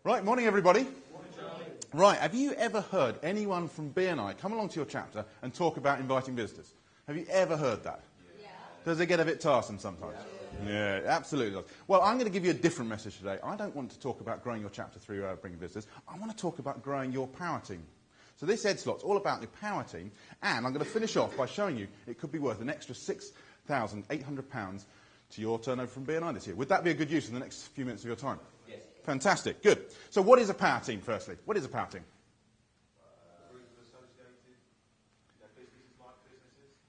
Right, morning everybody. Morning, Charlie. Right, have you ever heard anyone from BNI come along to your chapter and talk about inviting visitors? Have you ever heard that? Yeah. Does it get a bit tiresome sometimes? Yeah, absolutely does. Well, I'm going to give you a different message today. I don't want to talk about growing your chapter through bringing visitors. I want to talk about growing your power team. So this Ed slot's all about your power team, and I'm going to finish off by showing you it could be worth an extra £6,800 to your turnover from BNI this year. Would that be a good use in the next few minutes of your time? Yes. Fantastic, good. So what is a power team, firstly? What is a power team?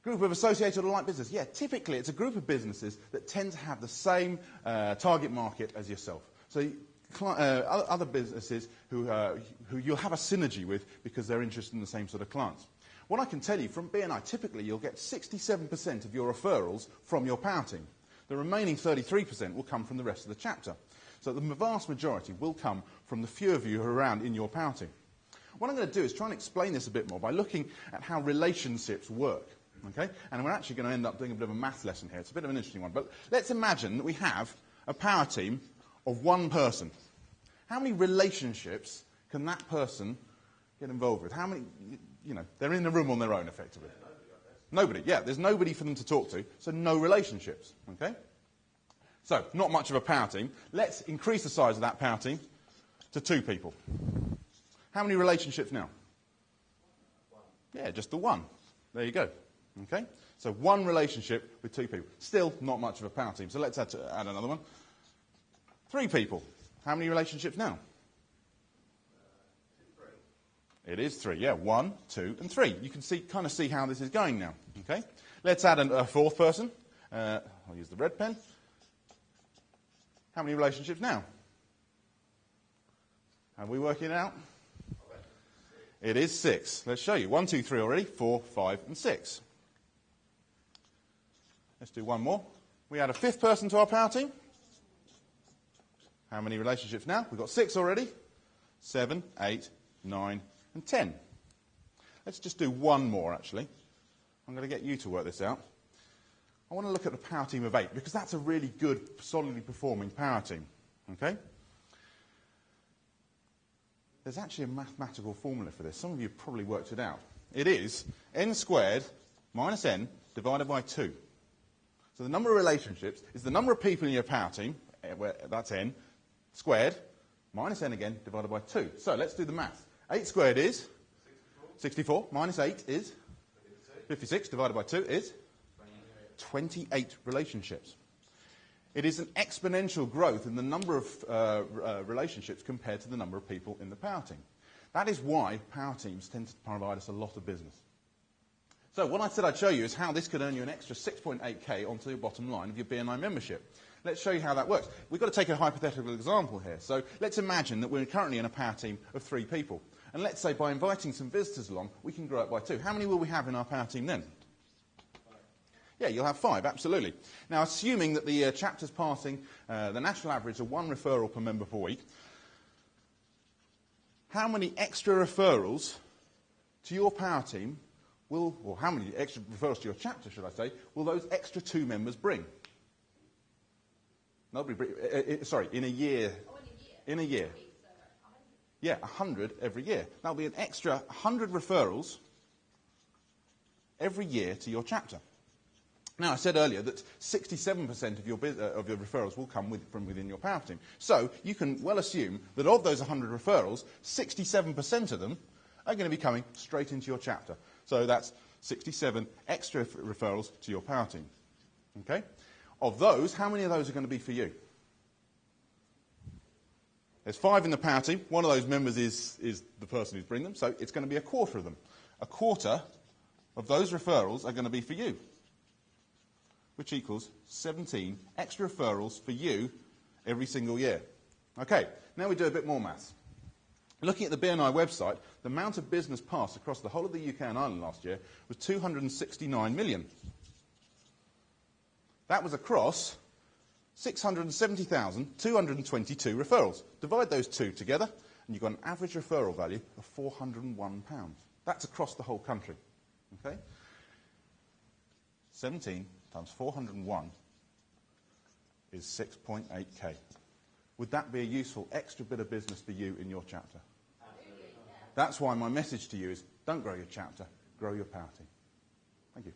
Group of associated or like business. Yeah, typically it's a group of businesses that tend to have the same target market as yourself. So other businesses who you'll have a synergy with because they're interested in the same sort of clients. What I can tell you from BNI, typically you'll get 67% of your referrals from your power team. The remaining 33% will come from the rest of the chapter. So the vast majority will come from the few of you who are around in your power team. What I'm going to do is try and explain this a bit more by looking at how relationships work. Okay? And we're actually going to end up doing a bit of a math lesson here. It's a bit of an interesting one. But let's imagine that we have a power team of one person. How many relationships can that person get involved with? How many, they're in the room on their own, effectively. Nobody, yeah, there's nobody for them to talk to, so no relationships, okay? So, not much of a power team. Let's increase the size of that power team to 2 people. How many relationships now? Yeah, just the one. There you go, okay? So 1 relationship with 2 people. Still not much of a power team, so let's add another one. 3 people. How many relationships now? 3. It is 3, yeah. 1, 2, and 3. You can kind of see how this is going now. Okay. Let's add a 4th person. I'll use the red pen. How many relationships now? Are we working it out? It is 6. Let's show you. 1, 2, 3 already. 4, 5, and 6. Let's do one more. We add a 5th person to our power team. How many relationships now? We've got 6 already. 7, 8, 9, and 10. Let's just do one more, actually. I'm going to get you to work this out. I want to look at the power team of 8, because that's a really good, solidly performing power team. Okay? There's actually a mathematical formula for this. Some of you have probably worked it out. It is n squared minus n divided by 2. So the number of relationships is the number of people in your power team, that's n, squared, minus n again, divided by 2. So let's do the maths. 8 squared is 64, minus 8 is 56, divided by 2 is 28 relationships. It is an exponential growth in the number of relationships compared to the number of people in the power team. That is why power teams tend to provide us a lot of business. So what I said I'd show you is how this could earn you an extra 6.8k onto your bottom line of your BNI membership. Let's show you how that works. We've got to take a hypothetical example here. So let's imagine that we're currently in a power team of 3 people. And let's say by inviting some visitors along, we can grow it by 2. How many will we have in our power team then? 5. Yeah, you'll have 5, absolutely. Now, assuming that the chapter's passing the national average of 1 referral per member per week, how many extra referrals to your power team or how many extra referrals to your chapter, should I say, will those extra 2 members bring? In a year. Oh, in a year. Yeah, 100 every year. That'll be an extra 100 referrals every year to your chapter. Now, I said earlier that 67% of your referrals will come from within your power team. So you can well assume that of those 100 referrals, 67% of them are going to be coming straight into your chapter. So that's 67 extra referrals to your power team. Okay? Of those, how many of those are going to be for you? There's 5 in the power team. One of those members is the person who's bringing them, so it's going to be a quarter of them. A quarter of those referrals are going to be for you, which equals 17 extra referrals for you every single year. Okay, now we do a bit more maths. Looking at the BNI website, the amount of business passed across the whole of the UK and Ireland last year was 269 million. That was across 670,222 referrals. Divide those 2 together, and you've got an average referral value of £401. That's across the whole country. Okay? 17 times 401 is 6.8k. would that be a useful extra bit of business for you in your chapter? That's why my message to you is don't grow your chapter, grow your power team. Thank you.